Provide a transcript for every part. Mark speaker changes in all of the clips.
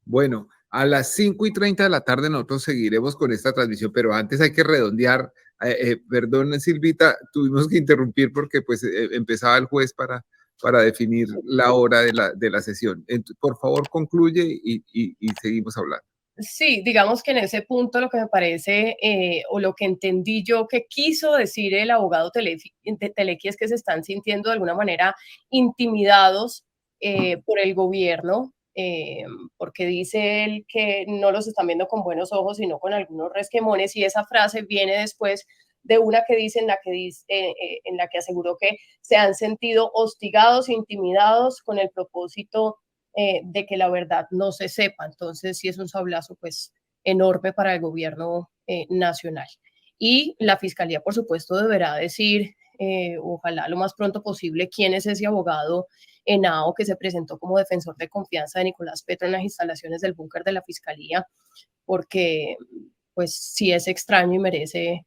Speaker 1: Bueno, a las 5:30 de la tarde nosotros seguiremos con esta transmisión, pero antes hay que redondear. Perdón, Silvita, tuvimos que interrumpir porque pues empezaba el juez para definir la hora de la sesión. Por favor, concluye y seguimos hablando.
Speaker 2: Sí, digamos que en ese punto lo que me parece o lo que entendí yo que quiso decir el abogado Telequi es que se están sintiendo de alguna manera intimidados por el gobierno, porque dice él que no los están viendo con buenos ojos, sino con algunos resquemones, y esa frase viene después de una que dice en la que aseguró que se han sentido hostigados, intimidados con el propósito de que la verdad no se sepa. Entonces, sí es un sablazo pues enorme para el gobierno nacional. Y la fiscalía, por supuesto, deberá decir, ojalá lo más pronto posible, quién es ese abogado Henao que se presentó como defensor de confianza de Nicolás Petro en las instalaciones del búnker de la fiscalía, porque pues sí es extraño y merece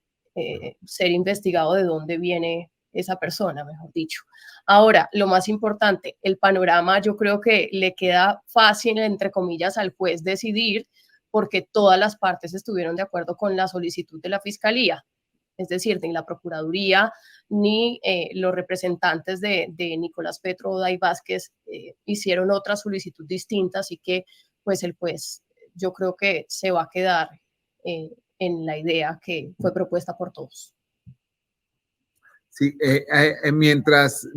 Speaker 2: ser investigado de dónde viene esa persona, mejor dicho. Ahora, lo más importante, el panorama yo creo que le queda fácil, entre comillas, al juez decidir porque todas las partes estuvieron de acuerdo con la solicitud de la fiscalía. Es decir, ni la Procuraduría ni los representantes de Nicolás Petro o Day Vázquez hicieron otra solicitud distinta, así que pues el juez yo creo que se va a quedar en la idea que fue propuesta por todos.
Speaker 1: Sí, mientras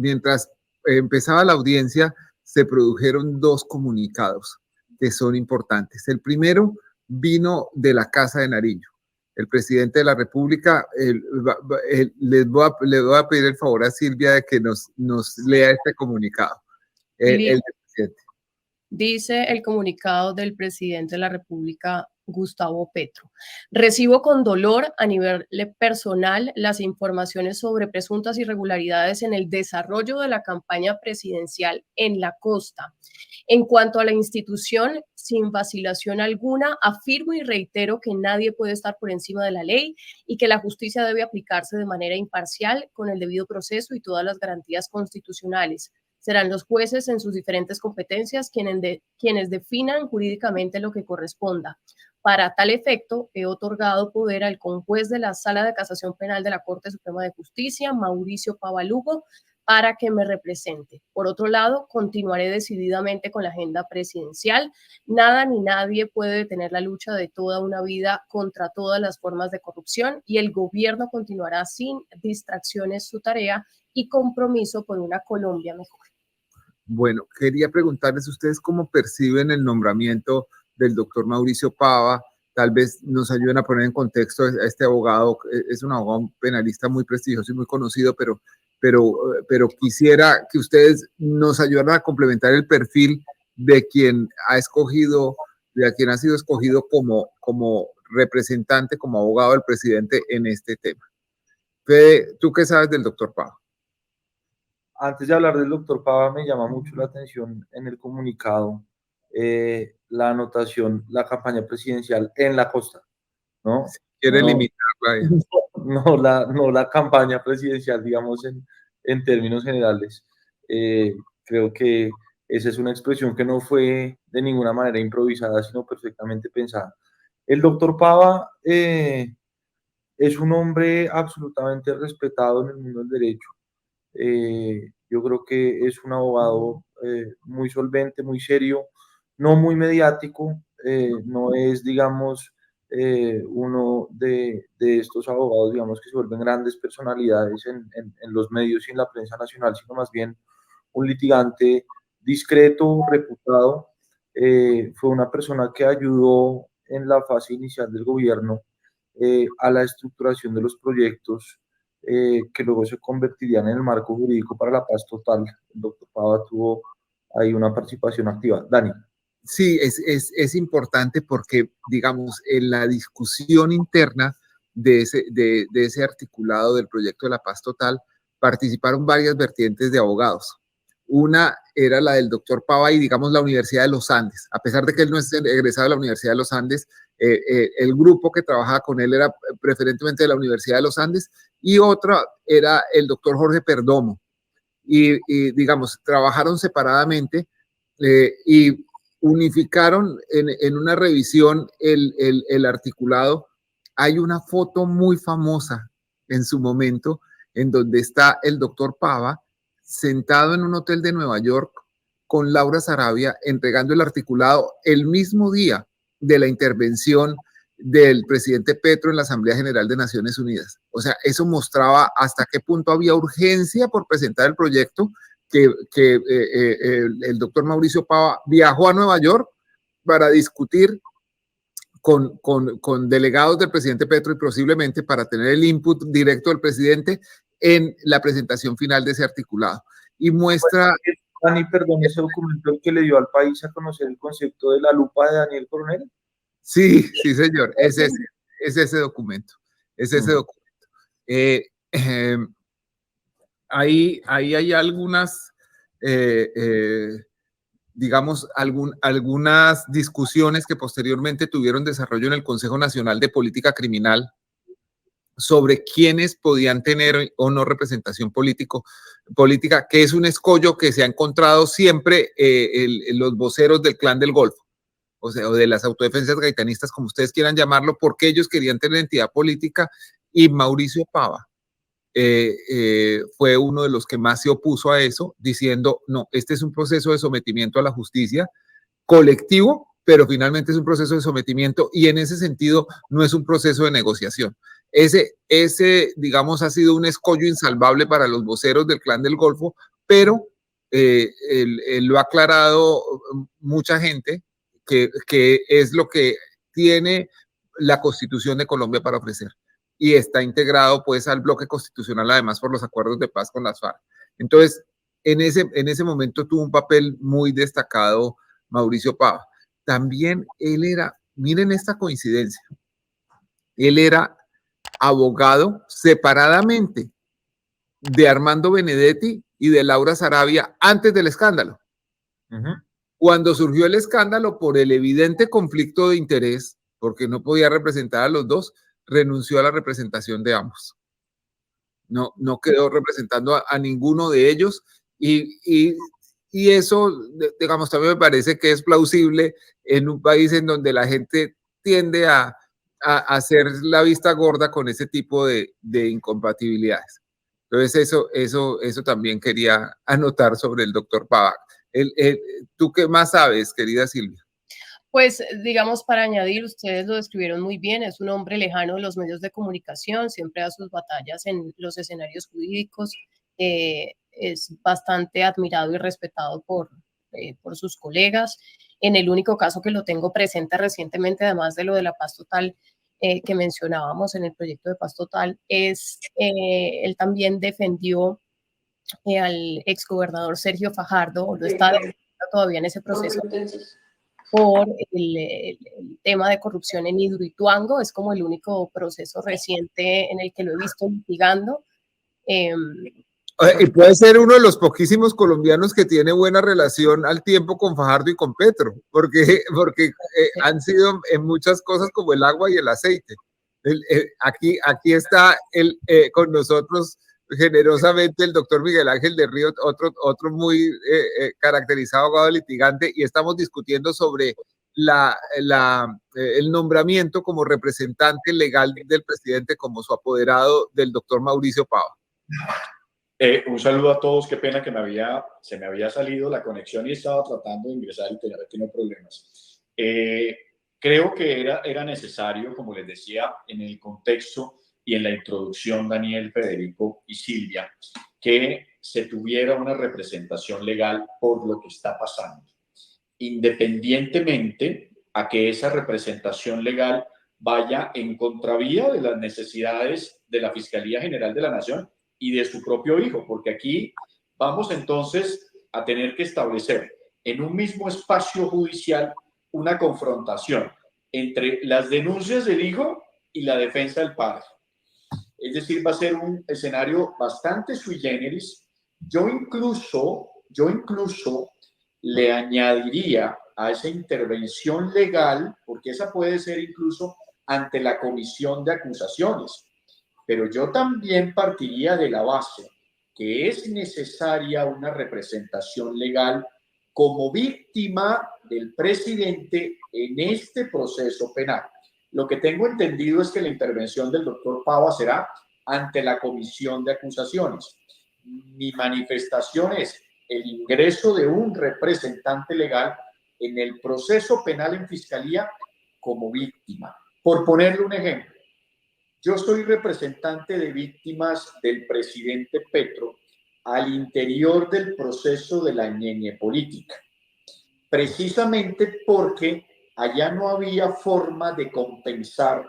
Speaker 1: empezaba la audiencia, se produjeron dos comunicados que son importantes. El primero vino de la Casa de Nariño. El presidente de la República, les voy a pedir el favor a Silvia de que nos lea este comunicado. El presidente.
Speaker 2: Dice el comunicado del presidente de la República, Gustavo Petro. Recibo con dolor a nivel personal las informaciones sobre presuntas irregularidades en el desarrollo de la campaña presidencial en la costa. En cuanto a la institución, sin vacilación alguna, afirmo y reitero que nadie puede estar por encima de la ley y que la justicia debe aplicarse de manera imparcial, con el debido proceso y todas las garantías constitucionales. Serán los jueces en sus diferentes competencias quienes definan jurídicamente lo que corresponda. Para tal efecto, he otorgado poder al conjuez de la Sala de Casación Penal de la Corte Suprema de Justicia, Mauricio Pava Lugo, para que me represente. Por otro lado, continuaré decididamente con la agenda presidencial. Nada ni nadie puede detener la lucha de toda una vida contra todas las formas de corrupción y el gobierno continuará sin distracciones su tarea y compromiso por una Colombia mejor.
Speaker 1: Bueno, quería preguntarles ustedes cómo perciben el nombramiento del doctor Mauricio Pava. Tal vez nos ayuden a poner en contexto a este abogado. Es un abogado penalista muy prestigioso y muy conocido, pero quisiera que ustedes nos ayudaran a complementar el perfil de quien ha sido escogido como representante, como abogado del presidente en este tema. Fede, ¿tú qué sabes del doctor Pava?
Speaker 3: Antes de hablar del doctor Pava, me llama mucho la atención en el comunicado la anotación, la campaña presidencial en la costa, ¿no?
Speaker 1: Si quiere limitarla.
Speaker 3: No la campaña presidencial, digamos, en términos generales. Creo que esa es una expresión que no fue de ninguna manera improvisada, sino perfectamente pensada. El doctor Pava es un hombre absolutamente respetado en el mundo del derecho. Yo creo que es un abogado muy solvente, muy serio, no muy mediático, no es, digamos, uno de estos abogados, digamos, que se vuelven grandes personalidades en los medios y en la prensa nacional, sino más bien un litigante discreto, reputado. Fue una persona que ayudó en la fase inicial del gobierno a la estructuración de los proyectos que luego se convertirían en el marco jurídico para la paz total. El doctor Pava tuvo ahí una participación activa. Dani.
Speaker 1: Sí, es importante porque, digamos, en la discusión interna de ese articulado del proyecto de la paz total, participaron varias vertientes de abogados. Una era la del doctor Pava y, digamos, la Universidad de los Andes. A pesar de que él no es egresado de la Universidad de los Andes, el grupo que trabajaba con él era preferentemente de la Universidad de los Andes, y otra era el doctor Jorge Perdomo. Y digamos, trabajaron separadamente y unificaron en una revisión el articulado. Hay una foto muy famosa en su momento en donde está el doctor Pava sentado en un hotel de Nueva York con Laura Sarabia entregando el articulado el mismo día de la intervención del presidente Petro en la Asamblea General de Naciones Unidas. O sea, eso mostraba hasta qué punto había urgencia por presentar el proyecto, que el doctor Mauricio Pava viajó a Nueva York para discutir con delegados del presidente Petro y posiblemente para tener el input directo del presidente en la presentación final de ese articulado. Y muestra...
Speaker 3: Dani, perdón, ese documento el que le dio al país a conocer el concepto de la lupa de Daniel Coronel.
Speaker 1: Sí, sí, señor, es ese documento, es ese documento. Ahí hay algunas, digamos, algunas discusiones que posteriormente tuvieron desarrollo en el Consejo Nacional de Política Criminal sobre quiénes podían tener o no representación política, que es un escollo que se ha encontrado siempre los voceros del Clan del Golfo, o sea, o de las autodefensas gaitanistas, como ustedes quieran llamarlo, porque ellos querían tener entidad política, y Mauricio Pava fue uno de los que más se opuso a eso, diciendo, no, este es un proceso de sometimiento a la justicia colectivo, pero finalmente es un proceso de sometimiento y en ese sentido no es un proceso de negociación. Ese, digamos, ha sido un escollo insalvable para los voceros del Clan del Golfo, pero lo ha aclarado mucha gente, que es lo que tiene la Constitución de Colombia para ofrecer. Y está integrado pues al bloque constitucional además por los acuerdos de paz con las FARC. Entonces, en ese momento tuvo un papel muy destacado Mauricio Pava. También él era, miren esta coincidencia, él era abogado separadamente de Armando Benedetti y de Laura Sarabia antes del escándalo. Cuando surgió el escándalo por el evidente conflicto de interés, porque no podía representar a los dos, renunció a la representación de ambos. No quedó representando a ninguno de ellos y eso, digamos, también me parece que es plausible en un país en donde la gente tiende a hacer la vista gorda con ese tipo de incompatibilidades. Entonces, eso también quería anotar sobre el doctor Pava. ¿Tú qué más sabes, querida Silvia?
Speaker 2: Pues, digamos, para añadir, ustedes lo describieron muy bien, es un hombre lejano de los medios de comunicación, siempre da sus batallas en los escenarios jurídicos, es bastante admirado y respetado por sus colegas. En el único caso que lo tengo presente recientemente, además de lo de la paz total que mencionábamos en el proyecto de paz total, él también defendió al exgobernador Sergio Fajardo, o lo está todavía en ese proceso, por el tema de corrupción en Hidroituango. Es como el único proceso reciente en el que lo he visto litigando.
Speaker 1: Y puede ser uno de los poquísimos colombianos que tiene buena relación al tiempo con Fajardo y con Petro, porque han sido en muchas cosas como el agua y el aceite. Aquí está con nosotros generosamente el doctor Miguel Ángel de Río, otro muy caracterizado abogado litigante, y estamos discutiendo sobre el nombramiento como representante legal del presidente, como su apoderado del doctor Mauricio Pava.
Speaker 4: Un saludo a todos, qué pena que se me había salido la conexión y estaba tratando de ingresar y tenía tenido problemas. Creo que era necesario, como les decía, en el contexto y en la introducción, Daniel, Federico y Silvia, que se tuviera una representación legal por lo que está pasando, independientemente a que esa representación legal vaya en contravía de las necesidades de la Fiscalía General de la Nación y de su propio hijo, porque aquí vamos entonces a tener que establecer en un mismo espacio judicial una confrontación entre las denuncias del hijo y la defensa del padre. Es decir, va a ser un escenario bastante sui generis. Yo incluso le añadiría a esa intervención legal, porque esa puede ser incluso ante la comisión de acusaciones, pero yo también partiría de la base que es necesaria una representación legal como víctima del presidente en este proceso penal. Lo que tengo entendido es que la intervención del doctor Pava será ante la comisión de acusaciones. Mi manifestación es el ingreso de un representante legal en el proceso penal en fiscalía como víctima. Por ponerle un ejemplo, yo soy representante de víctimas del presidente Petro al interior del proceso de la ñeñe política, precisamente porque allá no había forma de compensar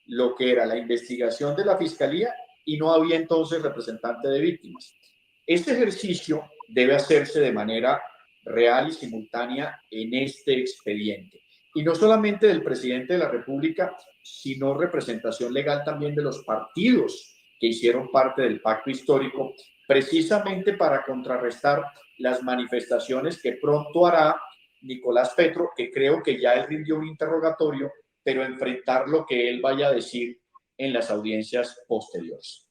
Speaker 4: lo que era la investigación de la fiscalía y no había entonces representante de víctimas. Este ejercicio debe hacerse de manera real y simultánea en este expediente. Y no solamente del presidente de la República, sino representación legal también de los partidos que hicieron parte del pacto histórico, precisamente para contrarrestar las manifestaciones que pronto hará Nicolás Petro, que creo que ya él rindió un interrogatorio, pero enfrentar lo que él vaya a decir en las audiencias posteriores.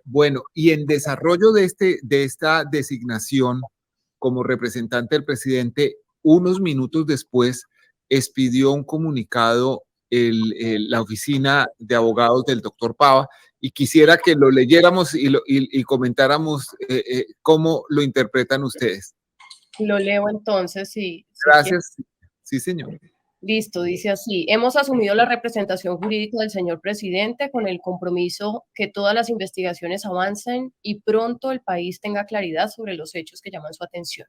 Speaker 1: Bueno, y en desarrollo de esta designación como representante del presidente, unos minutos después expidió un comunicado la oficina de abogados del doctor Pava, y quisiera que lo leyéramos y comentáramos cómo lo interpretan ustedes.
Speaker 2: Lo leo entonces, sí.
Speaker 1: Gracias. Sí, señor.
Speaker 2: Listo, dice así: hemos asumido la representación jurídica del señor presidente con el compromiso que todas las investigaciones avancen y pronto el país tenga claridad sobre los hechos que llaman su atención.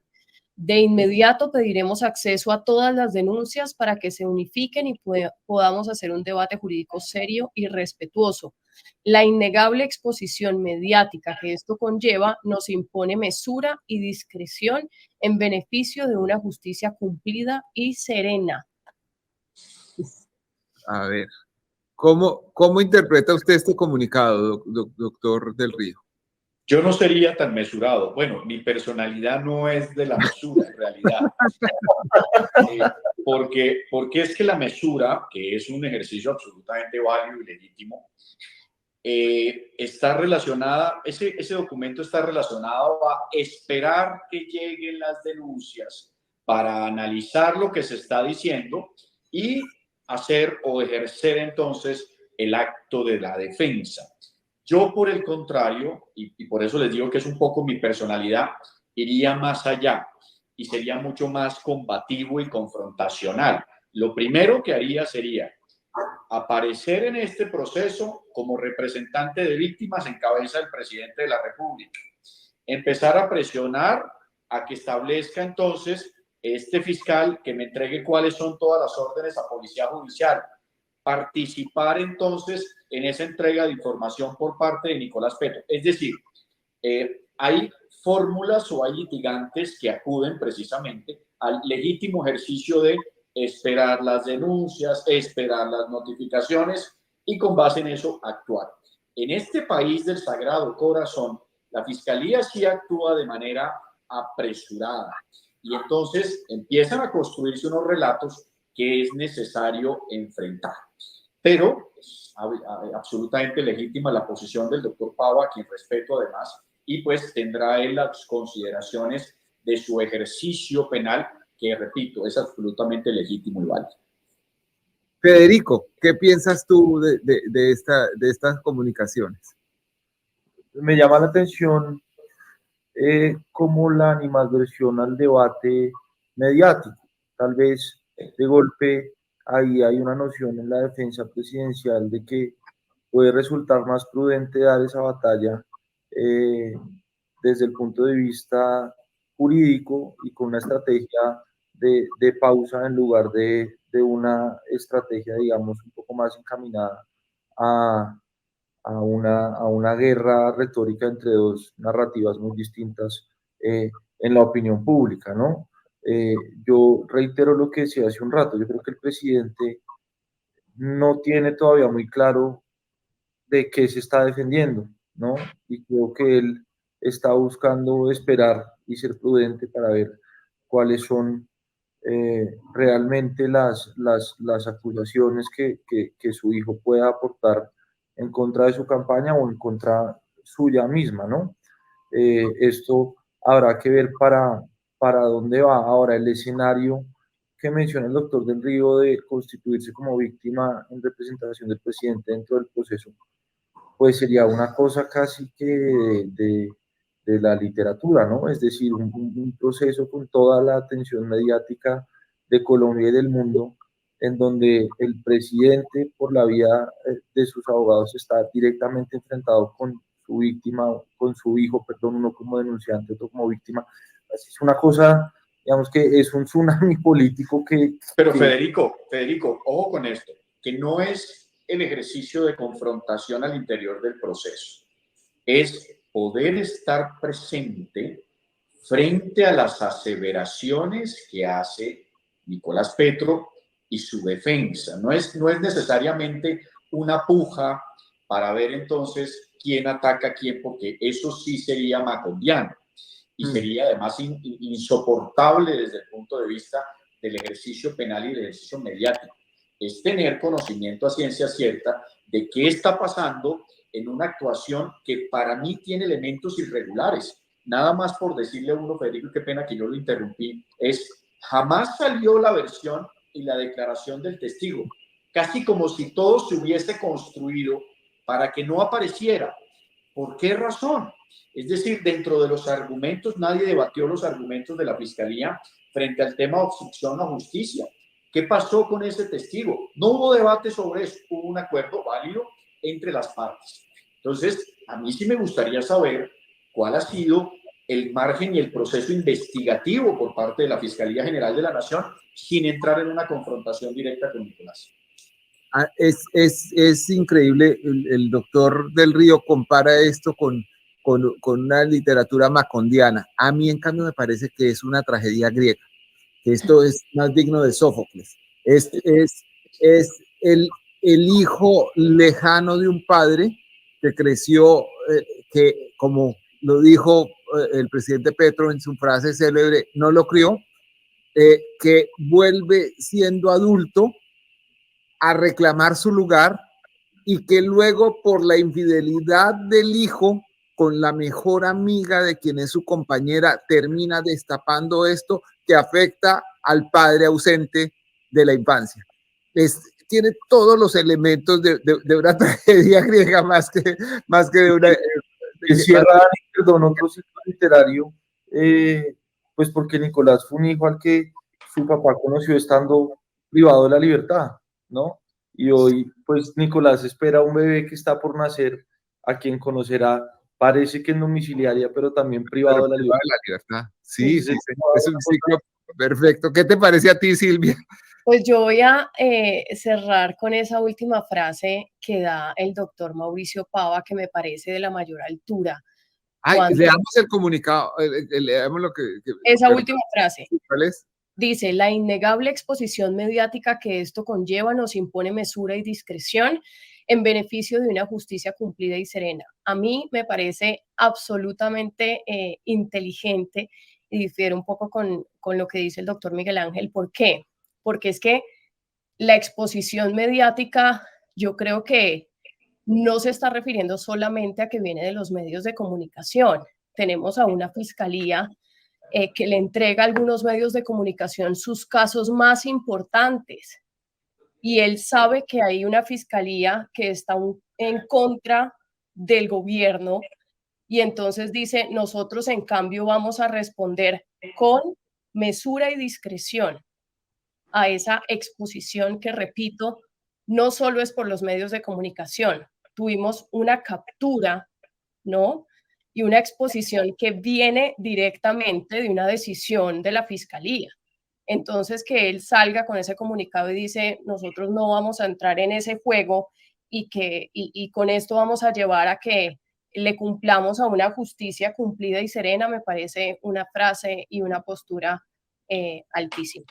Speaker 2: De inmediato pediremos acceso a todas las denuncias para que se unifiquen y podamos hacer un debate jurídico serio y respetuoso. La innegable exposición mediática que esto conlleva nos impone mesura y discreción en beneficio de una justicia cumplida y serena.
Speaker 1: A ver, ¿cómo interpreta usted este comunicado, doctor Del Río?
Speaker 4: Yo no sería tan mesurado. Bueno, mi personalidad no es de la mesura en realidad. Porque es que la mesura, que es un ejercicio absolutamente válido y legítimo, está relacionada, ese documento está relacionado a esperar que lleguen las denuncias para analizar lo que se está diciendo y hacer o ejercer entonces el acto de la defensa. Yo, por el contrario, y por eso les digo que es un poco mi personalidad, iría más allá y sería mucho más combativo y confrontacional. Lo primero que haría sería aparecer en este proceso como representante de víctimas en cabeza del presidente de la República. Empezar a presionar a que establezca entonces este fiscal que me entregue cuáles son todas las órdenes a policía judicial. Participar entonces en esa entrega de información por parte de Nicolás Petro. Es decir, hay fórmulas o hay litigantes que acuden precisamente al legítimo ejercicio de esperar las denuncias, esperar las notificaciones y con base en eso actuar. En este país del Sagrado Corazón, la Fiscalía sí actúa de manera apresurada y entonces empiezan a construirse unos relatos que es necesario enfrentar. Pero es absolutamente legítima la posición del doctor Pava, a quien respeto además, y pues tendrá él las consideraciones de su ejercicio penal, que repito, es absolutamente legítimo y válido.
Speaker 1: Federico, ¿qué piensas tú de estas comunicaciones?
Speaker 3: Me llama la atención como la animadversión al debate mediático. Tal vez de golpe ahí hay una noción en la defensa presidencial de que puede resultar más prudente dar esa batalla desde el punto de vista jurídico y con una estrategia de pausa en lugar de una estrategia, digamos, un poco más encaminada a una guerra retórica entre dos narrativas muy distintas en la opinión pública, ¿no? Yo reitero lo que decía hace un rato, yo creo que el presidente no tiene todavía muy claro de qué se está defendiendo, ¿no? Y creo que él está buscando esperar y ser prudente para ver cuáles son realmente las acusaciones que su hijo pueda aportar en contra de su campaña o en contra suya misma, ¿no? Esto habrá que ver para para dónde va. Ahora, el escenario que menciona el doctor del Río de constituirse como víctima en representación del presidente dentro del proceso, pues sería una cosa casi que de la literatura, ¿no? Es decir, un proceso con toda la atención mediática de Colombia y del mundo, en donde el presidente, por la vía de sus abogados, está directamente enfrentado con su víctima, con su hijo, perdón, uno como denunciante, otro como víctima. Así es una cosa, digamos que es un tsunami político que...
Speaker 4: Pero Federico, ojo con esto, que no es el ejercicio de confrontación al interior del proceso, es poder estar presente frente a las aseveraciones que hace Nicolás Petro y su defensa. No es necesariamente una puja para ver entonces quién ataca a quién, porque eso sí sería macondiano y sería además insoportable desde el punto de vista del ejercicio penal y del ejercicio mediático. Es tener conocimiento a ciencia cierta de qué está pasando en una actuación que para mí tiene elementos irregulares. Nada más por decirle a uno, Federico, qué pena que yo lo interrumpí, jamás salió la versión y la declaración del testigo, casi como si todo se hubiese construido para que no apareciera. ¿Por qué razón? Es decir, dentro de los argumentos, nadie debatió los argumentos de la Fiscalía frente al tema de obstrucción a justicia. ¿Qué pasó con ese testigo? No hubo debate sobre eso, hubo un acuerdo válido entre las partes. Entonces, a mí sí me gustaría saber cuál ha sido el margen y el proceso investigativo por parte de la Fiscalía General de la Nación sin entrar en una confrontación directa con Nicolás.
Speaker 1: Es increíble, el doctor del Río compara esto con una literatura macondiana. A mí, en cambio, me parece que es una tragedia griega, que esto es más digno de Sófocles. Es el hijo lejano de un padre que creció, que como lo dijo el presidente Petro en su frase célebre, no lo crió, que vuelve siendo adulto a reclamar su lugar y que luego por la infidelidad del hijo con la mejor amiga de quien es su compañera termina destapando esto que afecta al padre ausente de la infancia. Tiene todos los elementos de una tragedia griega más que de una...
Speaker 3: Cierra, perdón, otro ciclo literario, pues porque Nicolás fue un hijo al que su papá conoció estando privado de la libertad, ¿no? Y hoy, pues Nicolás espera un bebé que está por nacer, a quien conocerá, parece que en domiciliaria, pero también privado de la libertad.
Speaker 1: Sí, sí, es un ciclo perfecto. ¿Qué te parece a ti, Silvia?
Speaker 2: Pues yo voy a cerrar con esa última frase que da el doctor Mauricio Pava, que me parece de la mayor altura.
Speaker 1: Leamos el comunicado, leamos lo que...
Speaker 2: Esa última frase.
Speaker 1: ¿Cuál es?
Speaker 2: Dice, la innegable exposición mediática que esto conlleva nos impone mesura y discreción en beneficio de una justicia cumplida y serena. A mí me parece absolutamente inteligente y difiere un poco con lo que dice el doctor Miguel Ángel. ¿Por qué? Porque es que la exposición mediática, yo creo que no se está refiriendo solamente a que viene de los medios de comunicación. Tenemos a una fiscalía que le entrega a algunos medios de comunicación sus casos más importantes. Y él sabe que hay una fiscalía que está en contra del gobierno y entonces dice, nosotros en cambio vamos a responder con mesura y discreción a esa exposición que, repito, no solo es por los medios de comunicación. Tuvimos una captura, ¿no? Y una exposición que viene directamente de una decisión de la Fiscalía. Entonces, que él salga con ese comunicado y dice, nosotros no vamos a entrar en ese juego y con esto vamos a llevar a que le cumplamos a una justicia cumplida y serena, me parece una frase y una postura altísima.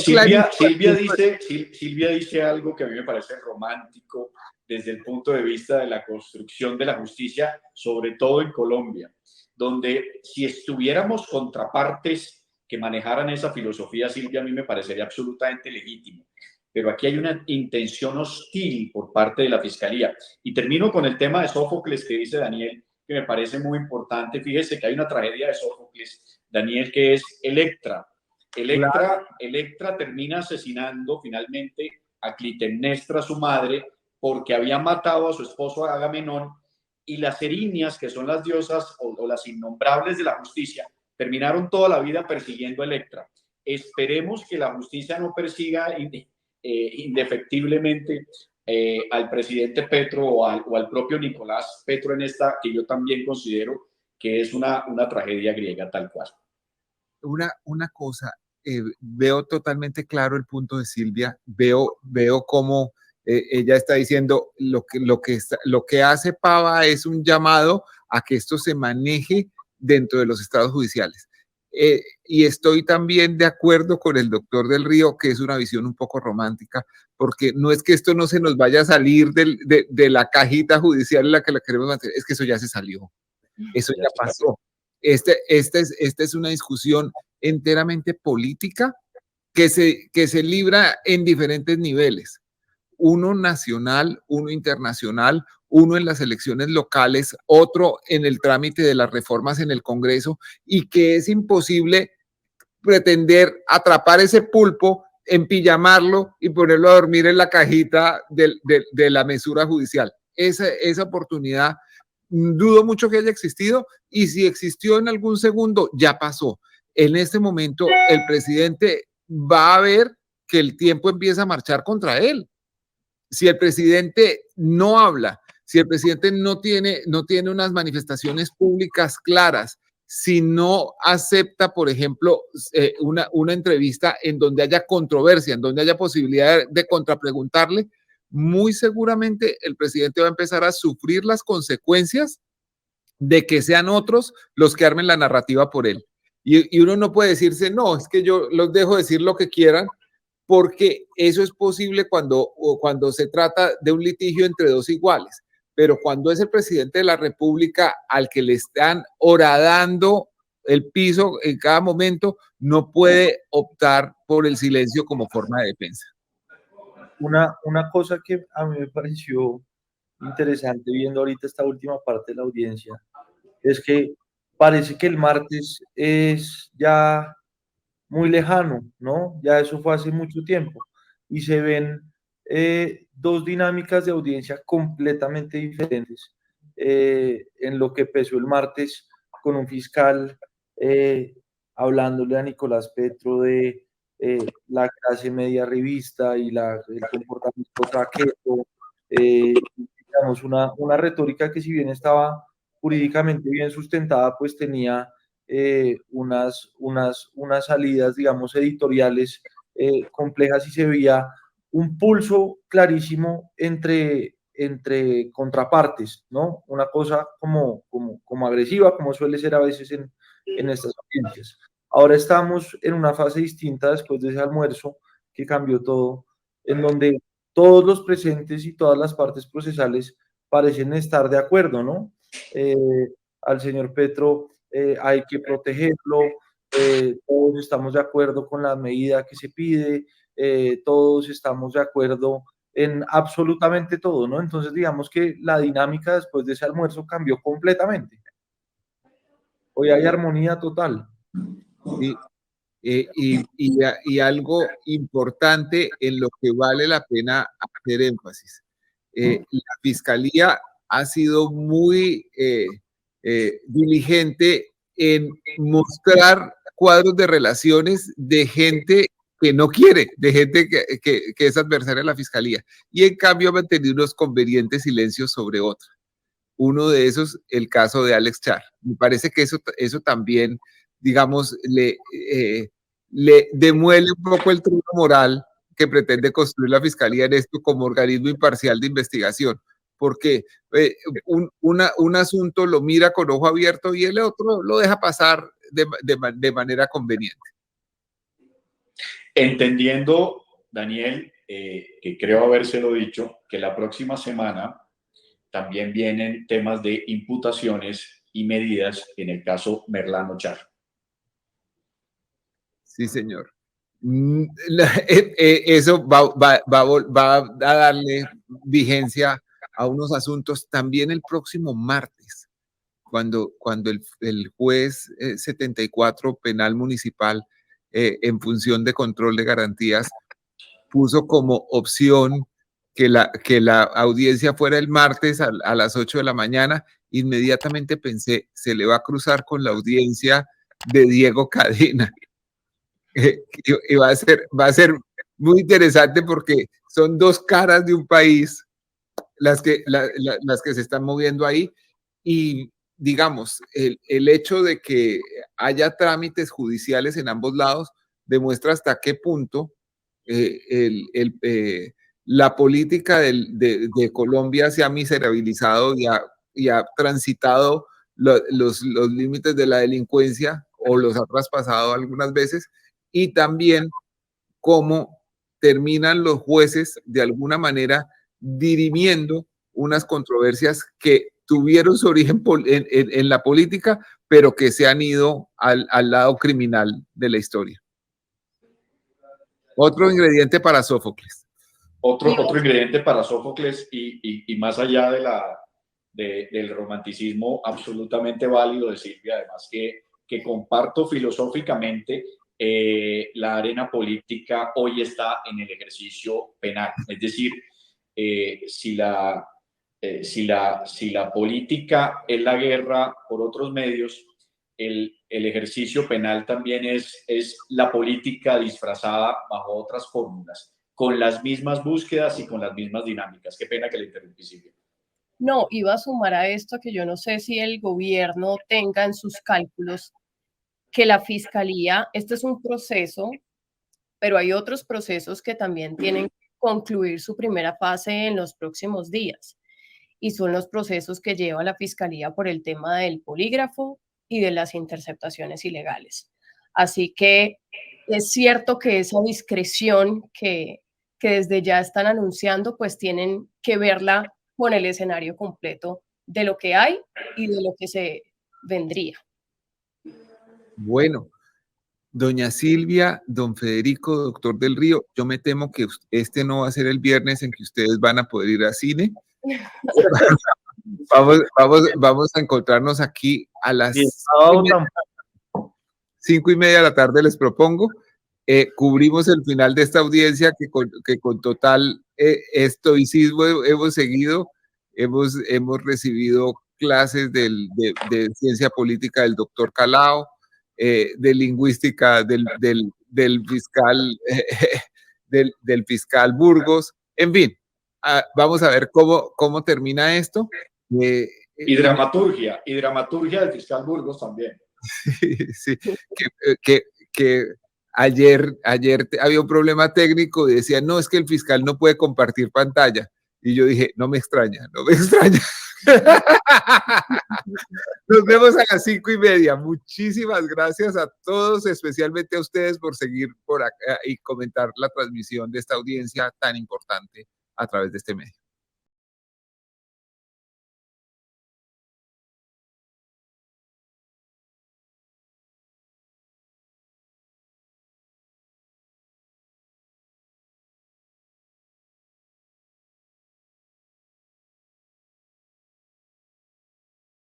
Speaker 4: Silvia dice algo que a mí me parece romántico desde el punto de vista de la construcción de la justicia, sobre todo en Colombia, donde si estuviéramos contrapartes que manejaran esa filosofía, Silvia, a mí me parecería absolutamente legítimo. Pero aquí hay una intención hostil por parte de la Fiscalía. Y termino con el tema de Sófocles que dice Daniel, que me parece muy importante. Fíjese que hay una tragedia de Sófocles Daniel, que es Electra. Electra termina asesinando finalmente a Clitemnestra, su madre, porque había matado a su esposo Agamenón, y las Erinias, que son las diosas o las innombrables de la justicia, terminaron toda la vida persiguiendo a Electra. Esperemos que la justicia no persiga indefectiblemente al presidente Petro o al propio Nicolás Petro en esta, que yo también considero que es una tragedia griega tal cual.
Speaker 1: Una cosa, veo totalmente claro el punto de Silvia, veo cómo ella está diciendo lo que hace Pava es un llamado a que esto se maneje dentro de los estados judiciales. Y estoy también de acuerdo con el doctor del Río, que es una visión un poco romántica, porque no es que esto no se nos vaya a salir de la cajita judicial en la que la queremos mantener, es que eso ya se salió, eso ya pasó. Esta es una discusión enteramente política que se libra en diferentes niveles. Uno nacional, uno internacional, uno en las elecciones locales, otro en el trámite de las reformas en el Congreso, y que es imposible pretender atrapar ese pulpo, empillamarlo y ponerlo a dormir en la cajita de la mesura judicial. Esa oportunidad dudo mucho que haya existido, y si existió en algún segundo, ya pasó. En este momento, el presidente va a ver que el tiempo empieza a marchar contra él. Si el presidente no habla, si el presidente no tiene unas manifestaciones públicas claras, si no acepta, por ejemplo, una entrevista en donde haya controversia, en donde haya posibilidad de contrapreguntarle, muy seguramente el presidente va a empezar a sufrir las consecuencias de que sean otros los que armen la narrativa por él. Y uno no puede decirse, no, es que yo los dejo decir lo que quieran, porque eso es posible cuando se trata de un litigio entre dos iguales. Pero cuando es el presidente de la República al que le están horadando el piso en cada momento, no puede optar por el silencio como forma de defensa.
Speaker 3: Una cosa que a mí me pareció interesante viendo ahorita esta última parte de la audiencia es que parece que el martes es ya muy lejano, ¿no? Ya eso fue hace mucho tiempo y se ven dos dinámicas de audiencia completamente diferentes en lo que empezó el martes con un fiscal hablándole a Nicolás Petro de la clase media revista y el comportamiento traqueto, digamos, una retórica que si bien estaba jurídicamente bien sustentada, pues tenía unas salidas, digamos, editoriales complejas, y se veía un pulso clarísimo entre contrapartes, ¿no? Una cosa como agresiva, como suele ser a veces en estas audiencias. Ahora estamos en una fase distinta después de ese almuerzo que cambió todo, en donde todos los presentes y todas las partes procesales parecen estar de acuerdo, ¿no? Al señor Petro hay que protegerlo, todos estamos de acuerdo con la medida que se pide, todos estamos de acuerdo en absolutamente todo, ¿no? Entonces digamos que la dinámica después de ese almuerzo cambió completamente. Hoy hay armonía total.
Speaker 1: Sí. Y algo importante en lo que vale la pena hacer énfasis. La Fiscalía ha sido muy diligente en mostrar cuadros de relaciones de gente que no quiere, de gente que es adversaria a la Fiscalía, y en cambio ha mantenido unos convenientes silencios sobre otra. Uno de esos, el caso de Alex Char. Me parece que eso también, digamos, le demuele un poco el truco moral que pretende construir la Fiscalía en esto como organismo imparcial de investigación, porque un asunto lo mira con ojo abierto y el otro lo deja pasar de manera conveniente.
Speaker 4: Entendiendo, Daniel, que creo habérselo dicho, que la próxima semana también vienen temas de imputaciones y medidas en el caso Merlano Char.
Speaker 1: Sí, señor. Eso va a darle vigencia a unos asuntos también el próximo martes. cuando el juez 74 penal municipal, en función de control de garantías, puso como opción que la audiencia fuera el martes a las 8 de la mañana, inmediatamente pensé, se le va a cruzar con la audiencia de Diego Cadena. Y va a ser muy interesante porque son dos caras de un país las que se están moviendo ahí, y digamos, el hecho de que haya trámites judiciales en ambos lados demuestra hasta qué punto la política de Colombia se ha miserabilizado y ha transitado los límites de la delincuencia, o los ha traspasado algunas veces, y también cómo terminan los jueces de alguna manera dirimiendo unas controversias que tuvieron su origen en la política, pero que se han ido al lado criminal de la historia. Otro ingrediente para Sófocles.
Speaker 4: Otro ingrediente para Sófocles, y más allá del romanticismo absolutamente válido de Silvia, además que comparto filosóficamente, la arena política hoy está en el ejercicio penal. Es decir, si la política es la guerra por otros medios, el ejercicio penal también es la política disfrazada bajo otras fórmulas, con las mismas búsquedas y con las mismas dinámicas. Qué pena que le interrumpí, Silvia.
Speaker 2: No, iba a sumar a esto que yo no sé si el gobierno tenga en sus cálculos que la fiscalía, este es un proceso, pero hay otros procesos que también tienen que concluir su primera fase en los próximos días, y son los procesos que lleva la fiscalía por el tema del polígrafo y de las interceptaciones ilegales. Así que es cierto que esa discreción que desde ya están anunciando, pues tienen que verla con el escenario completo de lo que hay y de lo que se vendría.
Speaker 1: Bueno, doña Silvia, don Federico, doctor del Río, yo me temo que este no va a ser el viernes en que ustedes van a poder ir al cine. Vamos a encontrarnos aquí a las 5:30 de la tarde, les propongo. Cubrimos el final de esta audiencia que con total estoicismo hemos seguido. Hemos recibido clases de ciencia política del doctor Calao, de lingüística del fiscal, del fiscal Burgos. En fin, vamos a ver cómo termina esto.
Speaker 4: Y dramaturgia del fiscal Burgos también.
Speaker 1: Sí, que ayer había un problema técnico y decía, no, es que el fiscal no puede compartir pantalla. Y yo dije, no me extraña. Nos vemos a las 5:30. Muchísimas gracias a todos, especialmente a ustedes por seguir por acá y comentar la transmisión de esta audiencia tan importante a través de este medio.